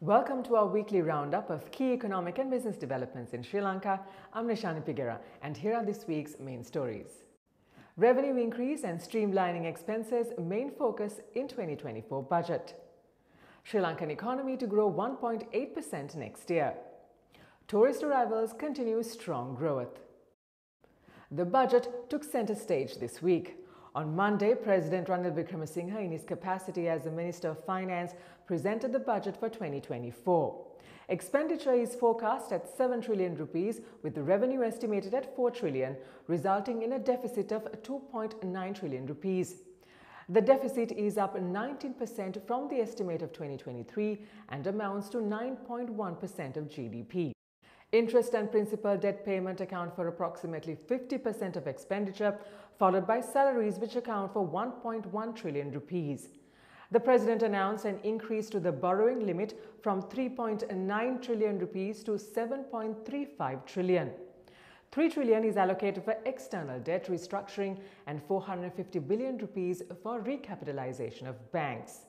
Welcome to our weekly roundup of key economic and business developments in Sri Lanka. I'm Nishani Pigera, and here are this week's main stories. Revenue increase and streamlining expenses main focus in 2024 budget. Sri Lankan economy to grow 1.8% next year. Tourist arrivals continue strong growth. The budget took center stage this week. On Monday, President Ranil Wickremesinghe, in his capacity as the Minister of Finance, presented the budget for 2024. Expenditure is forecast at 7 trillion rupees, with the revenue estimated at 4 trillion, resulting in a deficit of 2.9 trillion rupees. The deficit is up 19% from the estimate of 2023 and amounts to 9.1% of GDP. Interest and principal debt payment account for approximately 50% of expenditure, followed by salaries, which account for 1.1 trillion rupees. The President announced an increase to the borrowing limit from 3.9 trillion rupees to 7.35 trillion. 3 trillion is allocated for external debt restructuring and 450 billion rupees for recapitalization of banks.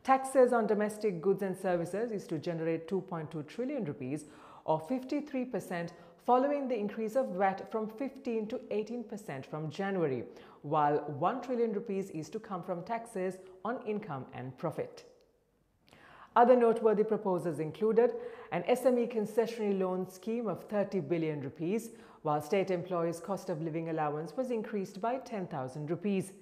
Taxes on domestic goods and services is to generate 2.2 trillion rupees, or 53%, following the increase of VAT from 15 to 18% from January, while 1 trillion rupees is to come from taxes on income and profit. Other noteworthy proposals included an SME concessionary loan scheme of 30 billion rupees, while state employees' cost of living allowance was increased by 10,000 rupees.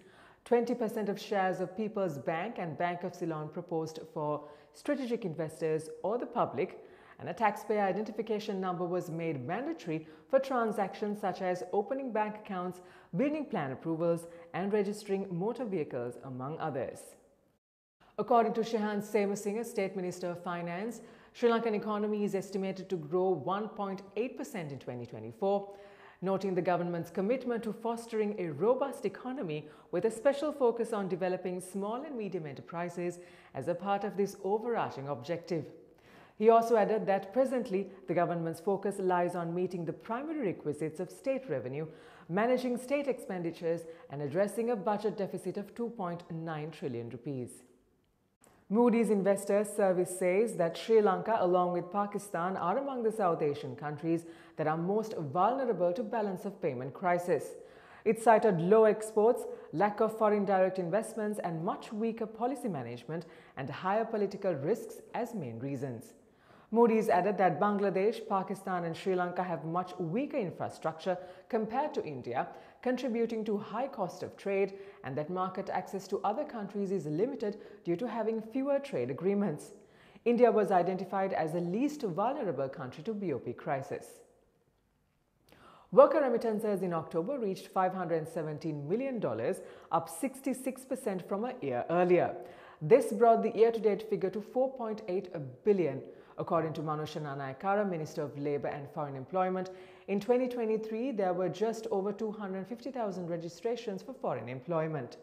20% of shares of People's Bank and Bank of Ceylon proposed for strategic investors or the public, and a taxpayer identification number was made mandatory for transactions such as opening bank accounts, building plan approvals, and registering motor vehicles, among others. According to Shehan Semasinghe, State Minister of Finance, Sri Lankan economy is estimated to grow 1.8% in 2024, noting the government's commitment to fostering a robust economy with a special focus on developing small and medium enterprises as a part of this overarching objective. He also added that presently the government's focus lies on meeting the primary requisites of state revenue, managing state expenditures, and addressing a budget deficit of 2.9 trillion rupees. Moody's Investors Service says that Sri Lanka, along with Pakistan, are among the South Asian countries that are most vulnerable to balance of payment crisis. It cited low exports, lack of foreign direct investments, and much weaker policy management and higher political risks as main reasons. Moody's added that Bangladesh, Pakistan, and Sri Lanka have much weaker infrastructure compared to India, contributing to high cost of trade, and that market access to other countries is limited due to having fewer trade agreements. India was identified as the least vulnerable country to BOP crisis. Worker remittances in October reached $517 million, up 66% from a year earlier. This brought the year-to-date figure to 4.8 billion. According to Manusha Nanayakkara, Minister of Labour and Foreign Employment, in 2023 there were just over 250,000 registrations for foreign employment.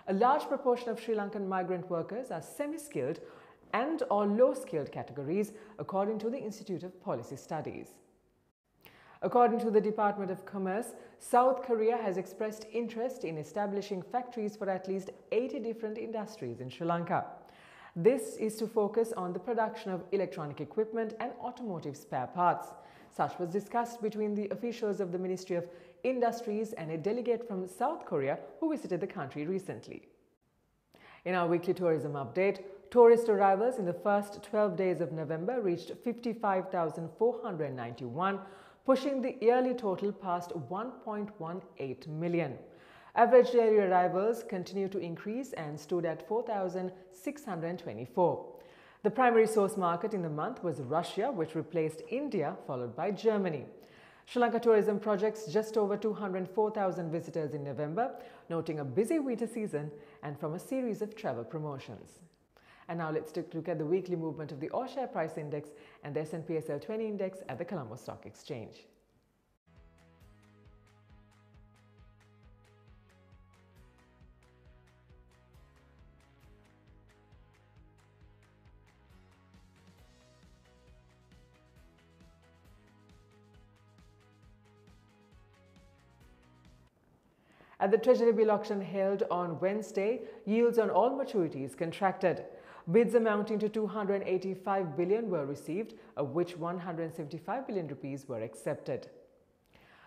A large proportion of Sri Lankan migrant workers are semi-skilled and or low-skilled categories, according to the Institute of Policy Studies. According to the Department of Commerce, South Korea has expressed interest in establishing factories for at least 80 different industries in Sri Lanka. This is to focus on the production of electronic equipment and automotive spare parts. Such was discussed between the officials of the Ministry of Industries and a delegate from South Korea who visited the country recently. In our weekly tourism update, tourist arrivals in the first 12 days of November reached 55,491, pushing the yearly total past 1.18 million. Average daily arrivals continue to increase and stood at 4,624. The primary source market in the month was Russia, which replaced India, followed by Germany. Sri Lanka tourism projects just over 204,000 visitors in November, noting a busy winter season and from a series of travel promotions. And now let's take a look at the weekly movement of the All Share Price Index and the S&P SL 20 Index at the Colombo Stock Exchange. At the Treasury bill auction held on Wednesday, yields on all maturities contracted. Bids amounting to 285 billion were received, of which 175 billion rupees were accepted.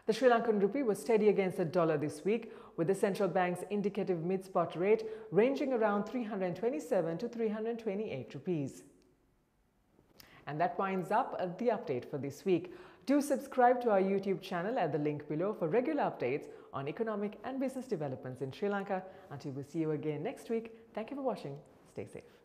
The Sri Lankan rupee was steady against the dollar this week, with the central bank's indicative mid-spot rate ranging around 327 to 328 rupees. And that winds up the update for this week. Do subscribe to our YouTube channel at the link below for regular updates on economic and business developments in Sri Lanka. Until we see you again next week, thank you for watching. Stay safe.